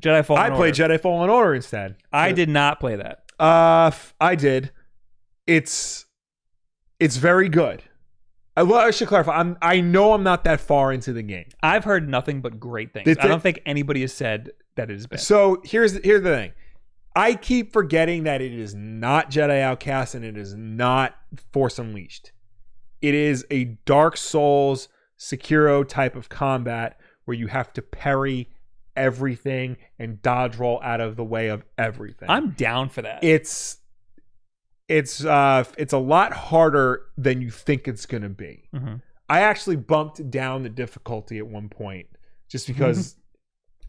Jedi Fallen Order. I played Jedi Fallen Order instead. I did not play that. I did. It's very good. I should clarify. I know I'm not that far into the game. I've heard nothing but great things. I don't think anybody has said that it is bad. So here's the thing. I keep forgetting that it is not Jedi Outcast and it is not Force Unleashed. It is a Dark Souls Sekiro type of combat where you have to parry everything and dodge roll out of the way of everything. I'm down for that. It's a lot harder than you think it's going to be. Mm-hmm. I actually bumped down the difficulty at one point just because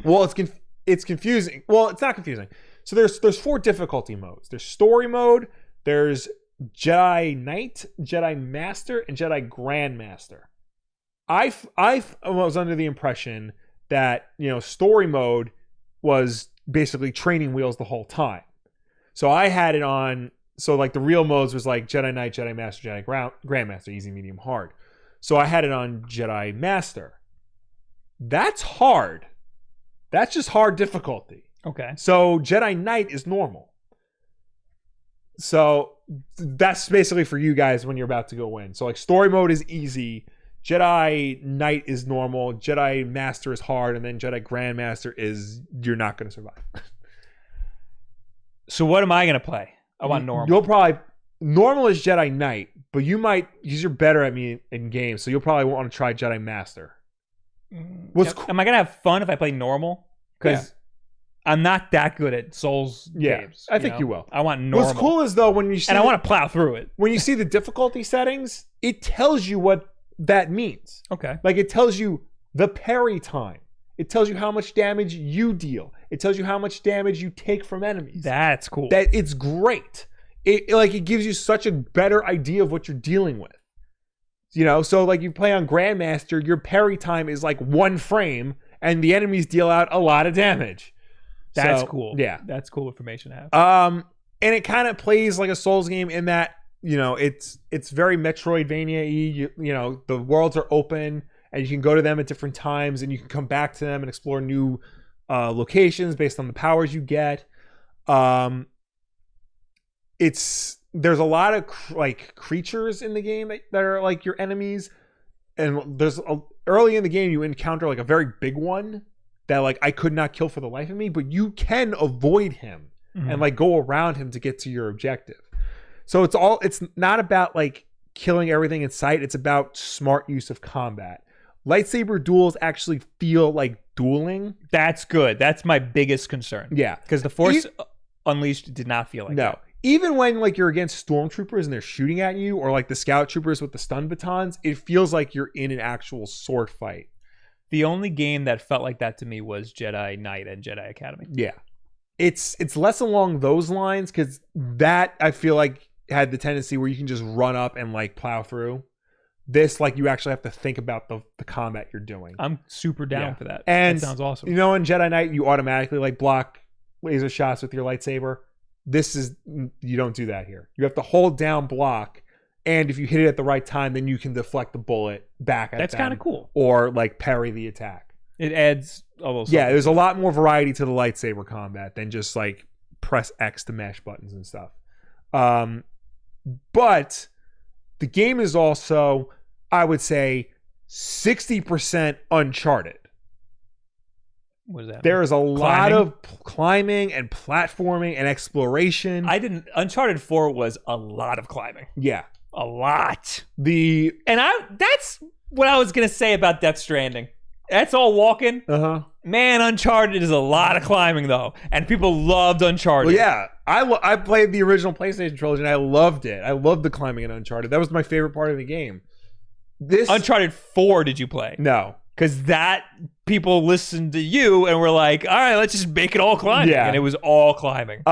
well, it's confusing. Well, it's not confusing. So there's 4 difficulty modes. There's story mode, there's Jedi Knight, Jedi Master, and Jedi Grandmaster. I was under the impression that, story mode was basically training wheels the whole time. So I had it on, so like the real modes was like Jedi Knight, Jedi Master, Jedi Grandmaster, easy, medium, hard. So I had it on Jedi Master. That's hard. That's just hard difficulty. Okay. So Jedi Knight is normal. So that's basically for you guys when you're about to go in. So like story mode is easy. Jedi Knight is normal. Jedi Master is hard. And then Jedi Grandmaster is you're not going to survive. So what am I going to play? I want normal. You'll probably... Normal is Jedi Knight, but you might... Because you're better at me in games, so you'll probably want to try Jedi Master. Am I going to have fun if I play normal? Because I'm not that good at Souls games. I think you will. I want normal. What's cool is, though, when you see... And I want to plow through it. When you see the difficulty settings, it tells you what that means. Okay. Like, it tells you the parry time. It tells you how much damage you deal. It tells you how much damage you take from enemies. That's cool. That it's great. It gives you such a better idea of what you're dealing with. So like you play on Grandmaster, your parry time is like 1 frame, and the enemies deal out a lot of damage. That's cool. Yeah, that's cool information to have. And it kind of plays like a Souls game in that it's very Metroidvania-y. The worlds are open, and you can go to them at different times, and you can come back to them and explore new locations based on the powers you get. There's a lot of creatures in the game that are like your enemies, and early in the game you encounter like a very big one that like I could not kill for the life of me, but you can avoid him and like go around him to get to your objective. So it's not about like killing everything in sight. It's about smart use of combat. Lightsaber duels actually feel like dueling. That's good. That's my biggest concern. Yeah, because the Force Unleashed did not feel like that. Even when like you're against stormtroopers and they're shooting at you, or like the scout troopers with the stun batons, it feels like you're in an actual sword fight. The only game that felt like that to me was Jedi Knight and Jedi Academy. Yeah, it's less along those lines, because that I feel like had the tendency where you can just run up and like plow through. This, like, you actually have to think about the combat you're doing. I'm super down for that. And that sounds awesome. In Jedi Knight, you automatically like block laser shots with your lightsaber. You don't do that here. You have to hold down block, and if you hit it at the right time, then you can deflect the bullet back at them. That's kind of cool. Or like parry the attack. It adds a little something. Yeah, there's a lot more variety to the lightsaber combat than just like press X to mash buttons and stuff. But the game is also, I would say, 60% Uncharted. What is that? There is a lot of climbing and platforming and exploration. Uncharted 4 was a lot of climbing. Yeah. A lot. That's what I was going to say about Death Stranding. That's all walking. Uh-huh. Man, Uncharted is a lot of climbing, though. And people loved Uncharted. Well, yeah. I played the original PlayStation trilogy, and I loved it. I loved the climbing in Uncharted. That was my favorite part of the game. Uncharted 4 did you play? No. Because people listened to you and were like, all right, let's just make it all climbing. Yeah. And it was all climbing.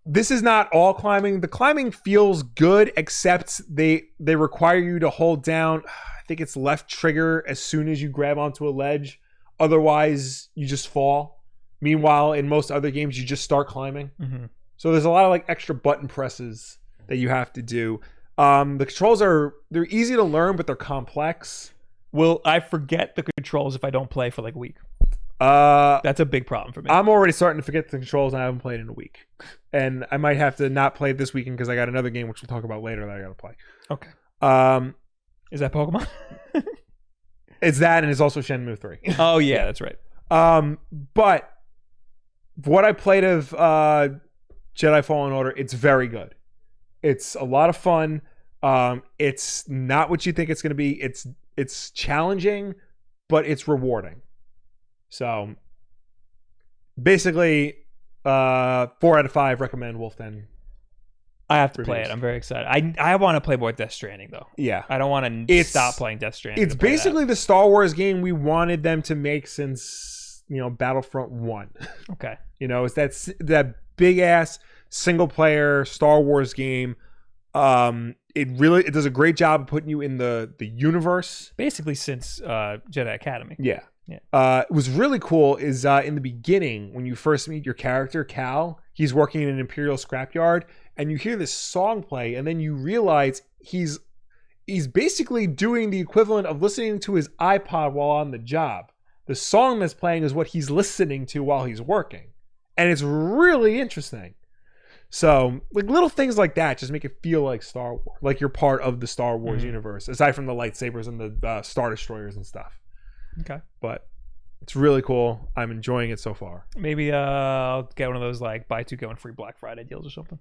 This is not all climbing. The climbing feels good, except they require you to hold down, I think it's left trigger as soon as you grab onto a ledge. Otherwise, you just fall. Meanwhile, in most other games, you just start climbing. Mm-hmm. So there's a lot of like extra button presses that you have to do. The controls they're easy to learn, but they're complex. Will I forget the controls if I don't play for like a week? That's a big problem for me. I'm already starting to forget the controls, and I haven't played in a week. And I might have to not play it this weekend because I got another game which we'll talk about later that I got to play. Okay. Is that Pokemon? It's that, and it's also Shenmue 3. Oh yeah, that's right. But what I played of Jedi Fallen Order, it's very good. It's a lot of fun. It's not what you think it's going to be. It's challenging, but it's rewarding. So basically, 4 out of 5 recommend Wulff Den. I have to play it. I'm very excited. I want to play more Death Stranding though. Yeah, I don't want to stop playing Death Stranding. It's basically the Star Wars game we wanted them to make since Battlefront 1. Okay. It's that big ass single player Star Wars game. It does a great job of putting you in the universe. Basically since Jedi Academy. Yeah. It was really cool is in the beginning when you first meet your character Cal, he's working in an Imperial scrapyard, and you hear this song play, and then you realize he's basically doing the equivalent of listening to his iPod while on the job. The song that's playing is what he's listening to while he's working, and it's really interesting. So, little things like that just make it feel like Star Wars, like you're part of the Star Wars universe, aside from the lightsabers and the Star Destroyers and stuff. Okay. But it's really cool. I'm enjoying it so far. Maybe I'll get one of those buy two, go and free Black Friday deals or something.